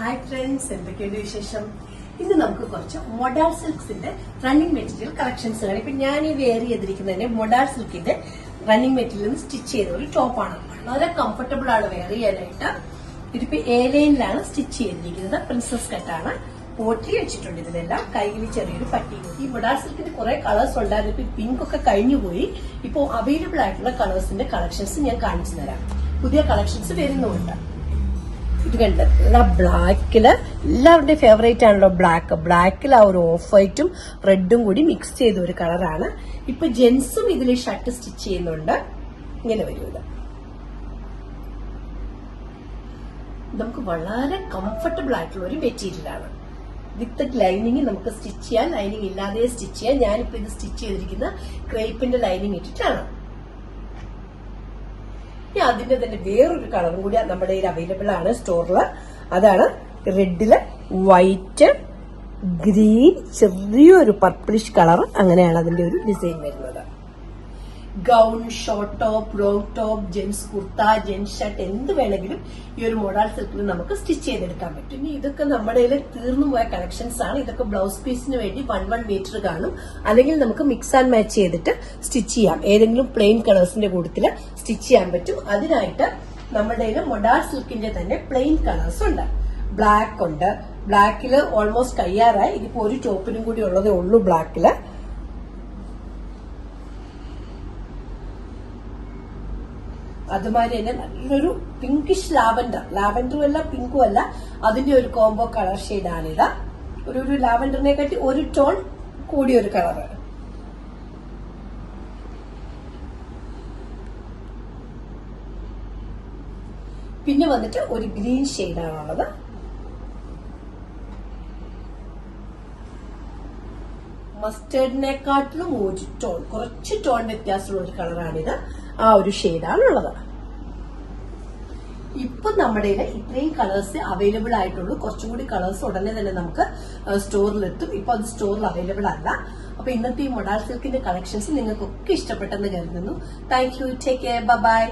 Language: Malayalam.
ഹായ് ഫ്രണ്ട്സ്, എന്തൊക്കെയുണ്ട് വിശേഷം? ഇന്ന് നമുക്ക് കുറച്ച് മൊഡാൾ സിൽക്സിന്റെ റണ്ണിങ് മെറ്റീരിയൽ കളക്ഷൻസ് ആണ്. ഇപ്പൊ ഞാൻ ഈ വെയർ ചെയ്തിരിക്കുന്നതിന്റെ മൊഡാൾ സിൽക്കിന്റെ റണ്ണിങ് മെറ്റീരിയൽ നിന്ന് സ്റ്റിച്ച് ചെയ്ത ഒരു ടോപ്പാണ്. വളരെ കംഫർട്ടബിൾ ആണ് വെയർ ചെയ്യാനായിട്ട്. ഇതിപ്പോ എ ലൈനിലാണ് സ്റ്റിച്ച് ചെയ്തിരിക്കുന്നത്. പ്രിൻസസ് കട്ടാണ്. പോട്ടി വെച്ചിട്ടുണ്ട്. ഇതിലെല്ലാം കയ്യിൽ ചെറിയൊരു പട്ടി. ഈ മൊഡാൾ സിൽക്കിന്റെ കുറെ കളേഴ്സ് ഉണ്ടായിരുന്നു. ഇപ്പൊ പിങ്ക് ഒക്കെ കഴിഞ്ഞുപോയി. ഇപ്പോ അവൈലബിൾ ആയിട്ടുള്ള കളേഴ്സിന്റെ കളക്ഷൻസ് ഞാൻ കാണിച്ചു തരാം. പുതിയ കളക്ഷൻസ് വരുന്നുമുണ്ട്. ഇത് കണ്ട് ബ്ലാക്കില് എല്ലാവരുടെയും ഫേവറേറ്റ് ആണല്ലോ ബ്ലാക്കിൽ ആ ഒരു ഓഫ് വൈറ്റും റെഡും കൂടി മിക്സ് ചെയ്ത ഒരു കളറാണ്. ഇപ്പൊ ജെൻസും ഇതിൽ ഷർട്ട് സ്റ്റിച്ച് ചെയ്യുന്നുണ്ട്. ഇങ്ങനെ വരും ഇത്. നമുക്ക് വളരെ കംഫർട്ടബിൾ ആയിട്ടുള്ള ഒരു മെറ്റീരിയൽ ആണ്. വിത്ത് ലൈനിങ് നമുക്ക് സ്റ്റിച്ച് ചെയ്യാൻ, ലൈനിങ് ഇല്ലാതെ സ്റ്റിച്ച് ചെയ്യാൻ. ഞാനിപ്പോ ഇത് സ്റ്റിച്ച് ചെയ്തിരിക്കുന്ന ക്രേപ്പിന്റെ ലൈനിങ് ഇട്ടിട്ടാണ്. അതിന്റെ തന്നെ വേറൊരു കളറും കൂടി നമ്മുടെ കയ്യിൽ അവൈലബിൾ ആണ് സ്റ്റോറില്. അതാണ് റെഡില് വൈറ്റ്, ഗ്രീൻ, ചെറിയൊരു പർപ്പിളിഷ് കളർ. അങ്ങനെയാണ് അതിന്റെ ഒരു ഡിസൈൻ വരുന്നത്. Gown, short top, long top, gents kurta, gents shirt എന്ത് വേണമെങ്കിലും ഈ ഒരു മോഡൽ സിൽക്കിൽ നമുക്ക് സ്റ്റിച്ച് ചെയ്തെടുക്കാൻ പറ്റും. ഇനി ഇതൊക്കെ നമ്മുടെ കയ്യിൽ തീർന്നു പോയ കളക്ഷൻസ് ആണ്. ഇതൊക്കെ ബ്ലൗസ് പീസിന് വേണ്ടി 1 മീറ്റർ കാണും. അല്ലെങ്കിൽ നമുക്ക് മിക്സ് ആൻഡ് മാച്ച് ചെയ്തിട്ട് സ്റ്റിച്ച് ചെയ്യാം. ഏതെങ്കിലും പ്ലെയിൻ കളേഴ്സിന്റെ കൂട്ടത്തിൽ സ്റ്റിച്ച് ചെയ്യാൻ പറ്റും. അതിനായിട്ട് നമ്മുടെ കയ്യിൽ മൊഡാൾ സിൽക്കിന്റെ തന്നെ പ്ലെയിൻ കളേഴ്സ് ഉണ്ട്. ബ്ലാക്ക് ഉണ്ട്. ബ്ലാക്കില് ഓൾമോസ്റ്റ് കഴിയാറായി. ഇതിപ്പോ ഒരു ടോപ്പിനും കൂടി ഉള്ളതേ ഉള്ളൂ ബ്ലാക്കില്. അതുമാതിരി തന്നെ നല്ലൊരു പിങ്കിഷ് ലാവൻഡറും അല്ല പിങ്കും അല്ല, അതിന്റെ ഒരു കോംബോ കളർ ഷെയ്ഡാണിത്. ഒരു ലാവൻഡറിനെ കാട്ടി ഒരു ടോൺ കൂടിയൊരു കളറ്. പിന്നെ വന്നിട്ട് ഒരു ഗ്രീൻ ഷെയ്ഡാണുള്ളത്. മസ്റ്റേർഡിനെക്കാട്ടിലും ഒരു ടോൺ, കുറച്ച് ടോൺ വ്യത്യാസമുള്ള ഒരു കളറാണിത്. ആ ഒരു ഷെയ്ഡാണുള്ളത്. ഇപ്പൊ നമ്മുടെ ഇത്രയും കളേഴ്സ് അവൈലബിൾ ആയിട്ടുള്ളൂ. കുറച്ചും കൂടി കളേഴ്സ് ഉടനെ തന്നെ നമുക്ക് സ്റ്റോറിലെത്തും. ഇപ്പൊ അത് സ്റ്റോറിൽ അവൈലബിൾ അല്ല. അപ്പൊ ഇന്നത്തെ ഈ മൊഡാൾ സിൽക്കിന്റെ കളക്ഷൻസ് നിങ്ങൾക്കൊക്കെ ഇഷ്ടപ്പെട്ടെന്ന് കരുതുന്നു. Thank you. Take care. By.